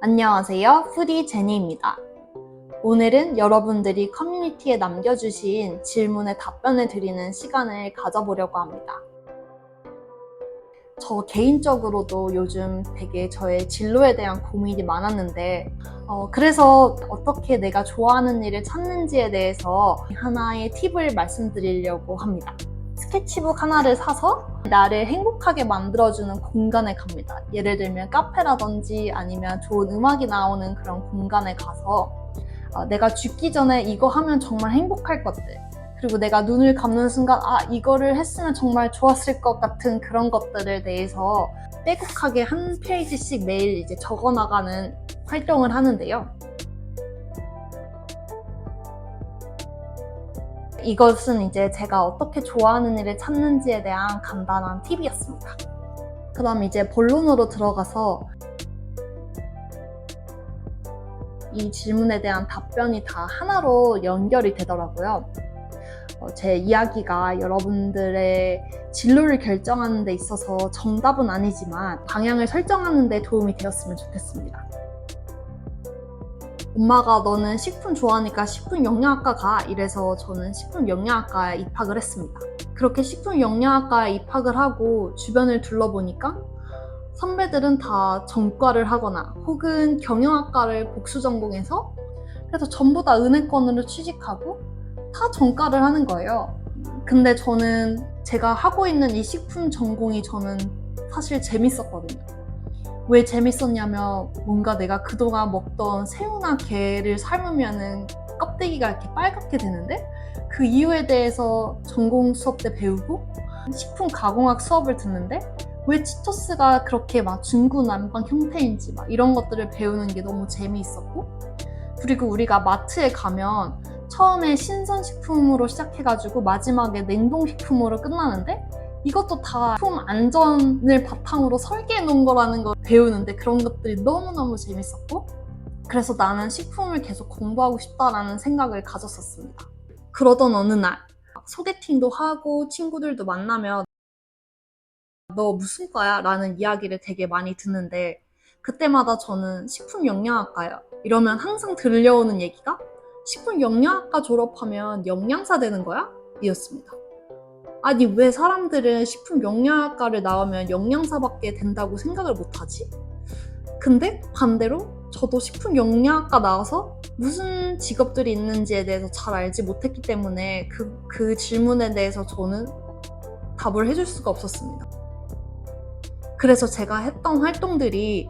안녕하세요. 푸디 제니입니다. 오늘은 여러분들이 커뮤니티에 남겨주신 질문에 답변을 드리는 시간을 가져보려고 합니다. 저 개인적으로도 요즘 되게 저의 진로에 대한 고민이 많았는데 그래서 어떻게 내가 좋아하는 일을 찾는지에 대해서 하나의 팁을 말씀드리려고 합니다. 스케치북 하나를 사서 나를 행복하게 만들어주는 공간에 갑니다. 예를 들면 카페라든지 아니면 좋은 음악이 나오는 그런 공간에 가서 내가 죽기 전에 이거 하면 정말 행복할 것들, 그리고 내가 눈을 감는 순간 이거를 했으면 정말 좋았을 것 같은 그런 것들에 대해서 빼곡하게 한 페이지씩 매일 이제 적어나가는 활동을 하는데요. 이것은 이제 제가 어떻게 좋아하는 일을 찾는지에 대한 간단한 팁이었습니다. 그럼 이제 본론으로 들어가서 이 질문에 대한 답변이 다 하나로 연결이 되더라고요. 제 이야기가 여러분들의 진로를 결정하는 데 있어서 정답은 아니지만 방향을 설정하는 데 도움이 되었으면 좋겠습니다. 엄마가 너는 식품 좋아하니까 식품영양학과 가, 이래서 저는 식품영양학과에 입학을 했습니다. 그렇게 식품영양학과에 입학을 하고 주변을 둘러보니까 선배들은 다 전과를 하거나 혹은 경영학과를 복수 전공해서 그래서 전부 다 은행권으로 취직하고 다 전과를 하는 거예요. 근데 저는 제가 하고 있는 이 식품 전공이 저는 사실 재밌었거든요. 왜 재밌었냐면 뭔가 내가 그동안 먹던 새우나 게를 삶으면은 껍데기가 이렇게 빨갛게 되는데 그 이유에 대해서 전공 수업 때 배우고 식품 가공학 수업을 듣는데 왜 치토스가 그렇게 막 중구난방 형태인지 막 이런 것들을 배우는 게 너무 재미있었고, 그리고 우리가 마트에 가면 처음에 신선식품으로 시작해가지고 마지막에 냉동식품으로 끝나는데 이것도 다 식품 안전을 바탕으로 설계해 놓은 거라는 걸 배우는데 그런 것들이 너무너무 재밌었고, 그래서 나는 식품을 계속 공부하고 싶다라는 생각을 가졌었습니다. 그러던 어느 날 소개팅도 하고 친구들도 만나면 너 무슨 과야? 라는 이야기를 되게 많이 듣는데 그때마다 저는 식품영양학과요. 이러면 항상 들려오는 얘기가 식품영양학과 졸업하면 영양사 되는 거야? 이었습니다. 아니 왜 사람들은 식품영양학과를 나오면 영양사밖에 된다고 생각을 못하지? 근데 반대로 저도 식품영양학과 나와서 무슨 직업들이 있는지에 대해서 잘 알지 못했기 때문에 그 질문에 대해서 저는 답을 해줄 수가 없었습니다. 그래서 제가 했던 활동들이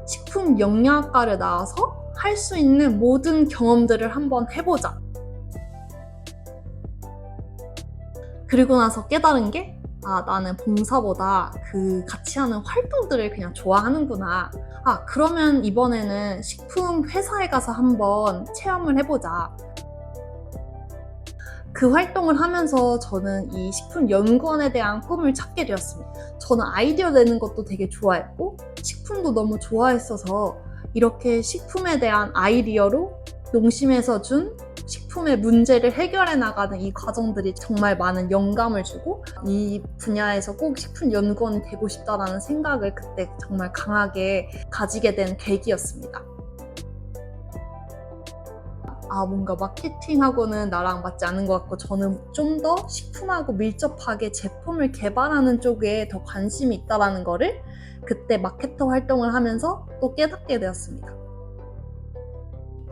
식품영양학과를 나와서 할 수 있는 모든 경험들을 한번 해보자. 그리고 나서 깨달은 게 나는 봉사보다 그 같이 하는 활동들을 그냥 좋아하는구나. 그러면 이번에는 식품 회사에 가서 한번 체험을 해보자. 그 활동을 하면서 저는 이 식품연구원에 대한 꿈을 찾게 되었습니다. 저는 아이디어 내는 것도 되게 좋아했고 식품도 너무 좋아했어서 이렇게 식품에 대한 아이디어로 농심에서 준 식품의 문제를 해결해 나가는 이 과정들이 정말 많은 영감을 주고 이 분야에서 꼭 식품연구원이 되고 싶다라는 생각을 그때 정말 강하게 가지게 된 계기였습니다. 뭔가 마케팅하고는 나랑 맞지 않은 것 같고 저는 좀 더 식품하고 밀접하게 제품을 개발하는 쪽에 더 관심이 있다는 거를 그때 마케터 활동을 하면서 또 깨닫게 되었습니다.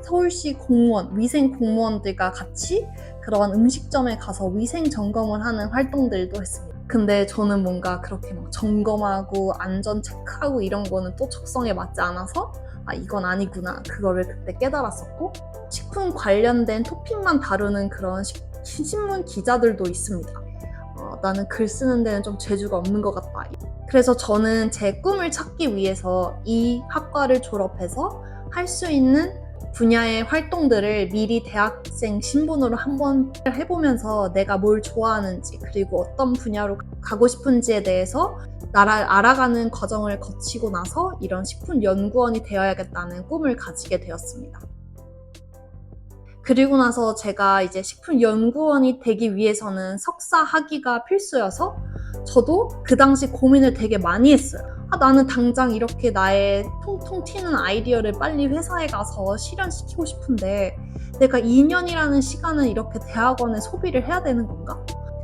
서울시 공무원, 위생 공무원들과 같이 그런 음식점에 가서 위생 점검을 하는 활동들도 했습니다. 근데 저는 뭔가 그렇게 막 점검하고 안전 체크하고 이런 거는 또 적성에 맞지 않아서 이건 아니구나, 그거를 그때 깨달았었고, 식품 관련된 토픽만 다루는 그런 신문 기자들도 있습니다. 나는 글 쓰는 데는 좀 재주가 없는 것 같다. 그래서 저는 제 꿈을 찾기 위해서 이 학과를 졸업해서 할 수 있는 분야의 활동들을 미리 대학생 신분으로 한번 해보면서 내가 뭘 좋아하는지 그리고 어떤 분야로 가고 싶은지에 대해서 알아가는 과정을 거치고 나서 이런 식품연구원이 되어야겠다는 꿈을 가지게 되었습니다. 그리고 나서 제가 이제 식품연구원이 되기 위해서는 석사 학위가 필수여서 저도 그 당시 고민을 되게 많이 했어요. 나는 당장 이렇게 나의 통통 튀는 아이디어를 빨리 회사에 가서 실현시키고 싶은데 내가 2년이라는 시간을 이렇게 대학원에 소비를 해야 되는 건가?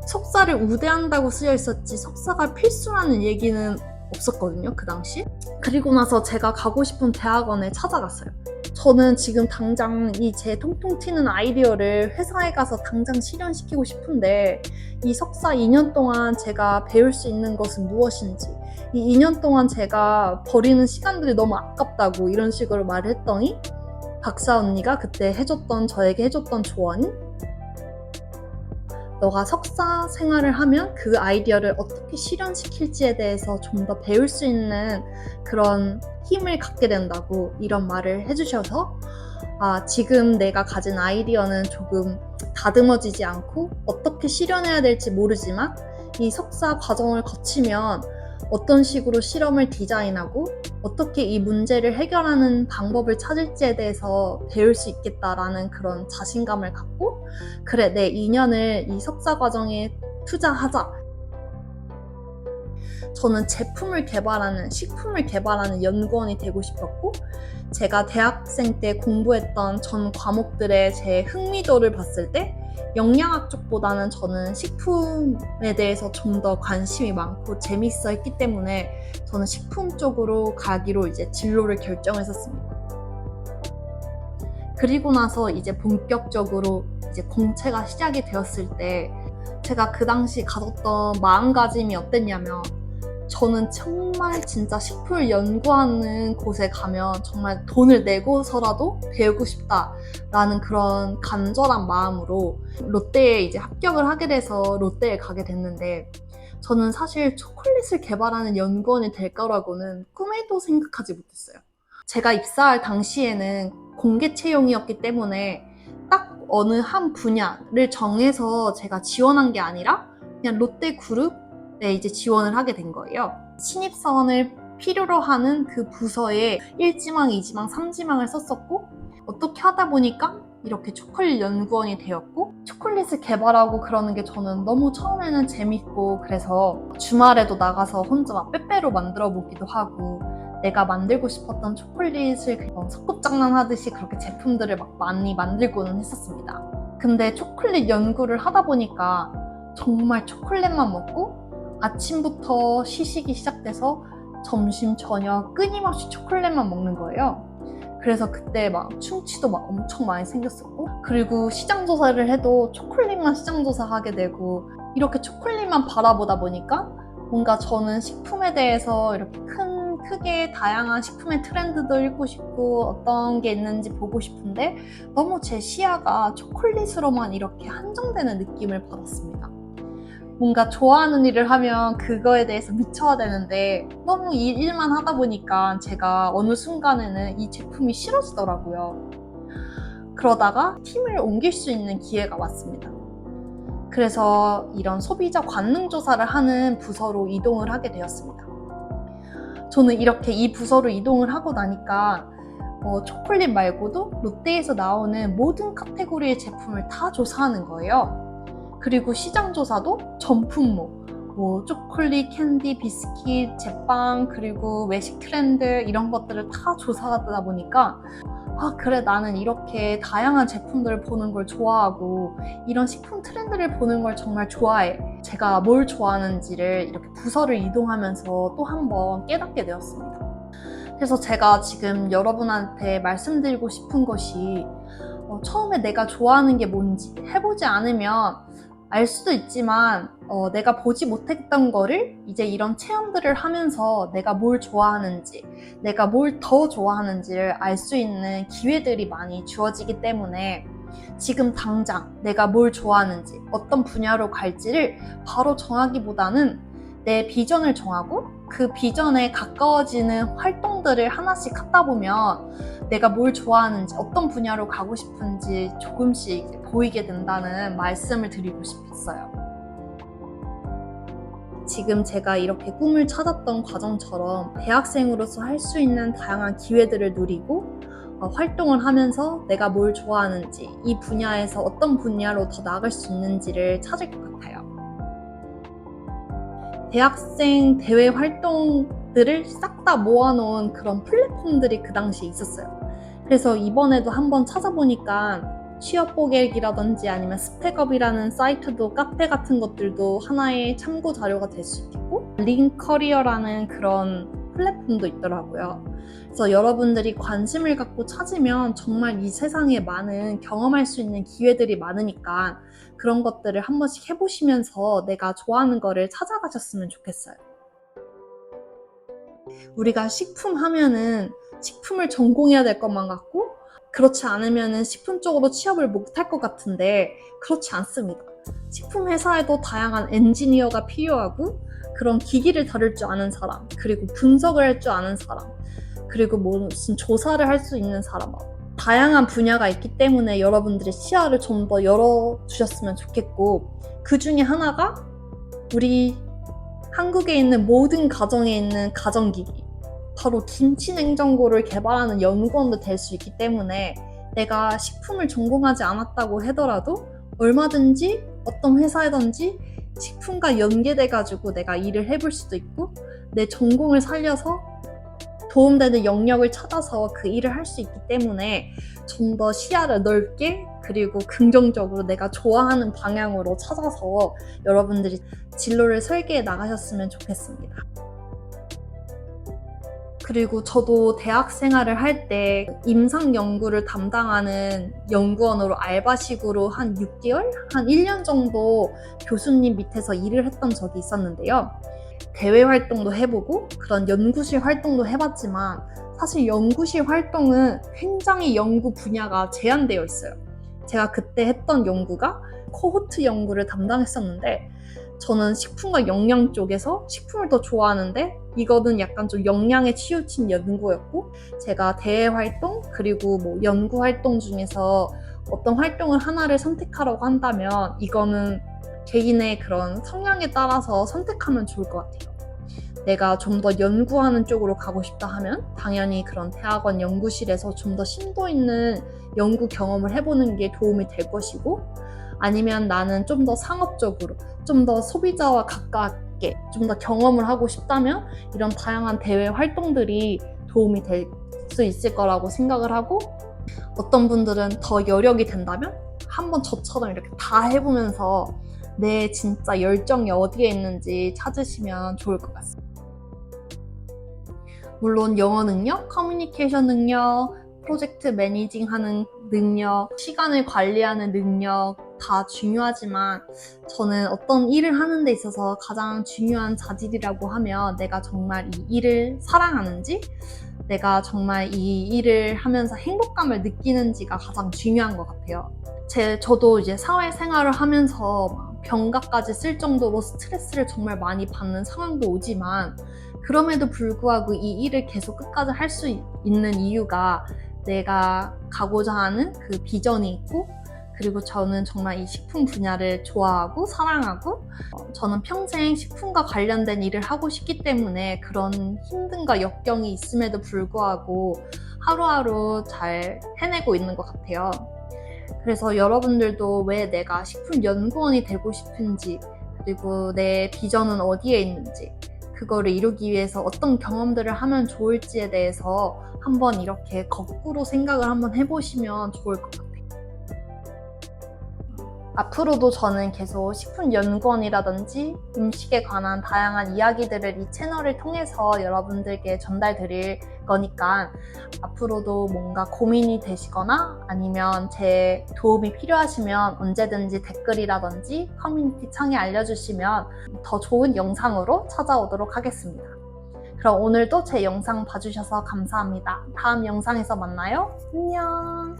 석사를 우대한다고 쓰여 있었지 석사가 필수라는 얘기는 없었거든요, 그 당시. 그리고 나서 제가 가고 싶은 대학원에 찾아갔어요. 저는 지금 당장 이 제 통통 튀는 아이디어를 회사에 가서 당장 실현시키고 싶은데 이 석사 2년 동안 제가 배울 수 있는 것은 무엇인지, 이 2년 동안 제가 버리는 시간들이 너무 아깝다고 이런 식으로 말을 했더니 박사 언니가 그때 저에게 해줬던 조언이, 너가 석사 생활을 하면 그 아이디어를 어떻게 실현시킬지에 대해서 좀 더 배울 수 있는 그런 힘을 갖게 된다고 이런 말을 해주셔서 지금 내가 가진 아이디어는 조금 다듬어지지 않고 어떻게 실현해야 될지 모르지만 이 석사 과정을 거치면 어떤 식으로 실험을 디자인하고 어떻게 이 문제를 해결하는 방법을 찾을지에 대해서 배울 수 있겠다라는 그런 자신감을 갖고, 그래, 내 2년을 이 석사 과정에 투자하자. 저는 식품을 개발하는 연구원이 되고 싶었고, 제가 대학생 때 공부했던 전 과목들의 제 흥미도를 봤을 때 영양학 쪽보다는 저는 식품에 대해서 좀 더 관심이 많고 재밌어 했기 때문에 저는 식품 쪽으로 가기로 이제 진로를 결정했었습니다. 그리고 나서 이제 본격적으로 이제 공채가 시작이 되었을 때 제가 그 당시 가졌던 마음가짐이 어땠냐면, 저는 정말 진짜 식품을 연구하는 곳에 가면 정말 돈을 내고서라도 배우고 싶다라는 그런 간절한 마음으로 롯데에 이제 합격을 하게 돼서 롯데에 가게 됐는데, 저는 사실 초콜릿을 개발하는 연구원이 될 거라고는 꿈에도 생각하지 못했어요. 제가 입사할 당시에는 공개 채용이었기 때문에 딱 어느 한 분야를 정해서 제가 지원한 게 아니라 그냥 롯데그룹에 이제 지원을 하게 된 거예요. 신입사원을 필요로 하는 그 부서에 1지망, 2지망, 3지망을 썼었고, 어떻게 하다 보니까 이렇게 초콜릿 연구원이 되었고, 초콜릿을 개발하고 그러는 게 저는 너무 처음에는 재밌고, 그래서 주말에도 나가서 혼자 막 빼빼로 만들어 보기도 하고, 내가 만들고 싶었던 초콜릿을 소꿉장난하듯이 그렇게 제품들을 막 많이 만들고는 했었습니다. 근데 초콜릿 연구를 하다 보니까 정말 초콜릿만 먹고 아침부터 시식이 시작돼서 점심, 저녁 끊임없이 초콜릿만 먹는 거예요. 그래서 그때 막 충치도 막 엄청 많이 생겼었고, 그리고 시장 조사를 해도 초콜릿만 시장 조사하게 되고, 이렇게 초콜릿만 바라보다 보니까 뭔가 저는 식품에 대해서 이렇게 크게 다양한 식품의 트렌드도 읽고 싶고 어떤 게 있는지 보고 싶은데 너무 제 시야가 초콜릿으로만 이렇게 한정되는 느낌을 받았습니다. 뭔가 좋아하는 일을 하면 그거에 대해서 미쳐야 되는데 너무 이 일만 하다 보니까 제가 어느 순간에는 이 제품이 싫어지더라고요. 그러다가 팀을 옮길 수 있는 기회가 왔습니다. 그래서 이런 소비자 관능 조사를 하는 부서로 이동을 하게 되었습니다. 저는 이렇게 이 부서로 이동을 하고 나니까 초콜릿 말고도 롯데에서 나오는 모든 카테고리의 제품을 다 조사하는 거예요. 그리고 시장 조사도 전 품목, 초콜릿, 캔디, 비스킷, 제빵, 그리고 외식 트렌드 이런 것들을 다 조사하다 보니까 그래, 나는 이렇게 다양한 제품들을 보는 걸 좋아하고 이런 식품 트렌드를 보는 걸 정말 좋아해. 제가 뭘 좋아하는지를 이렇게 부서를 이동하면서 또 한 번 깨닫게 되었습니다. 그래서 제가 지금 여러분한테 말씀드리고 싶은 것이 처음에 내가 좋아하는 게 뭔지 해보지 않으면 알 수도 있지만 내가 보지 못했던 거를 이제 이런 체험들을 하면서 내가 뭘 좋아하는지, 내가 뭘 더 좋아하는지를 알 수 있는 기회들이 많이 주어지기 때문에 지금 당장 내가 뭘 좋아하는지, 어떤 분야로 갈지를 바로 정하기보다는 내 비전을 정하고 그 비전에 가까워지는 활동들을 하나씩 하다 보면 내가 뭘 좋아하는지, 어떤 분야로 가고 싶은지 조금씩 보이게 된다는 말씀을 드리고 싶었어요. 지금 제가 이렇게 꿈을 찾았던 과정처럼 대학생으로서 할 수 있는 다양한 기회들을 누리고 활동을 하면서 내가 뭘 좋아하는지, 이 분야에서 어떤 분야로 더 나아갈 수 있는지를 찾을 것 같아요. 대학생 대외 활동 것들을 싹 다 모아놓은 그런 플랫폼들이 그 당시에 있었어요. 그래서 이번에도 한번 찾아보니까 취업고객이라든지 아니면 스펙업이라는 사이트도 카페 같은 것들도 하나의 참고 자료가 될 수 있고 링커리어라는 그런 플랫폼도 있더라고요. 그래서 여러분들이 관심을 갖고 찾으면 정말 이 세상에 많은 경험할 수 있는 기회들이 많으니까 그런 것들을 한 번씩 해보시면서 내가 좋아하는 거를 찾아가셨으면 좋겠어요. 우리가 식품 하면은 식품을 전공해야 될 것만 같고 그렇지 않으면은 식품 쪽으로 취업을 못할 것 같은데 그렇지 않습니다. 식품 회사에도 다양한 엔지니어가 필요하고 그런 기기를 다룰 줄 아는 사람, 그리고 분석을 할 줄 아는 사람, 그리고 무슨 조사를 할 수 있는 사람, 다양한 분야가 있기 때문에 여러분들의 시야를 좀 더 열어주셨으면 좋겠고 그 중에 하나가 우리 한국에 있는 모든 가정에 있는 가정기기, 바로 김치냉장고를 개발하는 연구원도 될 수 있기 때문에 내가 식품을 전공하지 않았다고 하더라도 얼마든지 어떤 회사에든지 식품과 연계돼가지고 내가 일을 해볼 수도 있고 내 전공을 살려서 도움되는 영역을 찾아서 그 일을 할 수 있기 때문에 좀 더 시야를 넓게 그리고 긍정적으로 내가 좋아하는 방향으로 찾아서 여러분들이 진로를 설계해 나가셨으면 좋겠습니다. 그리고 저도 대학 생활을 할 때 임상 연구를 담당하는 연구원으로 알바식으로 한 6개월? 한 1년 정도 교수님 밑에서 일을 했던 적이 있었는데요. 대외 활동도 해보고 그런 연구실 활동도 해봤지만 사실 연구실 활동은 굉장히 연구 분야가 제한되어 있어요. 제가 그때 했던 연구가 코호트 연구를 담당했었는데 저는 식품과 영양 쪽에서 식품을 더 좋아하는데 이거는 약간 좀 영양에 치우친 연구였고 제가 대외 활동 그리고 뭐 연구 활동 중에서 어떤 활동을 하나를 선택하라고 한다면 이거는 개인의 그런 성향에 따라서 선택하면 좋을 것 같아요. 내가 좀 더 연구하는 쪽으로 가고 싶다 하면 당연히 그런 대학원 연구실에서 좀 더 심도 있는 연구 경험을 해보는 게 도움이 될 것이고 아니면 나는 좀 더 상업적으로 좀 더 소비자와 가깝게 좀 더 경험을 하고 싶다면 이런 다양한 대외 활동들이 도움이 될 수 있을 거라고 생각을 하고 어떤 분들은 더 여력이 된다면 한번 저처럼 이렇게 다 해보면서 내 진짜 열정이 어디에 있는지 찾으시면 좋을 것 같습니다. 물론 영어 능력, 커뮤니케이션 능력, 프로젝트 매니징하는 능력, 시간을 관리하는 능력 다 중요하지만 저는 어떤 일을 하는 데 있어서 가장 중요한 자질이라고 하면 내가 정말 이 일을 사랑하는지 내가 정말 이 일을 하면서 행복감을 느끼는지가 가장 중요한 것 같아요. 저도 이제 사회생활을 하면서 병가까지 쓸 정도로 스트레스를 정말 많이 받는 상황도 오지만 그럼에도 불구하고 이 일을 계속 끝까지 할 수 있는 이유가 내가 가고자 하는 그 비전이 있고 그리고 저는 정말 이 식품 분야를 좋아하고 사랑하고 저는 평생 식품과 관련된 일을 하고 싶기 때문에 그런 힘듦과 역경이 있음에도 불구하고 하루하루 잘 해내고 있는 것 같아요. 그래서 여러분들도 왜 내가 식품 연구원이 되고 싶은지 그리고 내 비전은 어디에 있는지 그거를 이루기 위해서 어떤 경험들을 하면 좋을지에 대해서 한번 이렇게 거꾸로 생각을 한번 해보시면 좋을 것 같아요. 앞으로도 저는 계속 식품연구원이라든지 음식에 관한 다양한 이야기들을 이 채널을 통해서 여러분들께 전달드릴 거니까 앞으로도 뭔가 고민이 되시거나 아니면 제 도움이 필요하시면 언제든지 댓글이라든지 커뮤니티 창에 알려주시면 더 좋은 영상으로 찾아오도록 하겠습니다. 그럼 오늘도 제 영상 봐주셔서 감사합니다. 다음 영상에서 만나요. 안녕.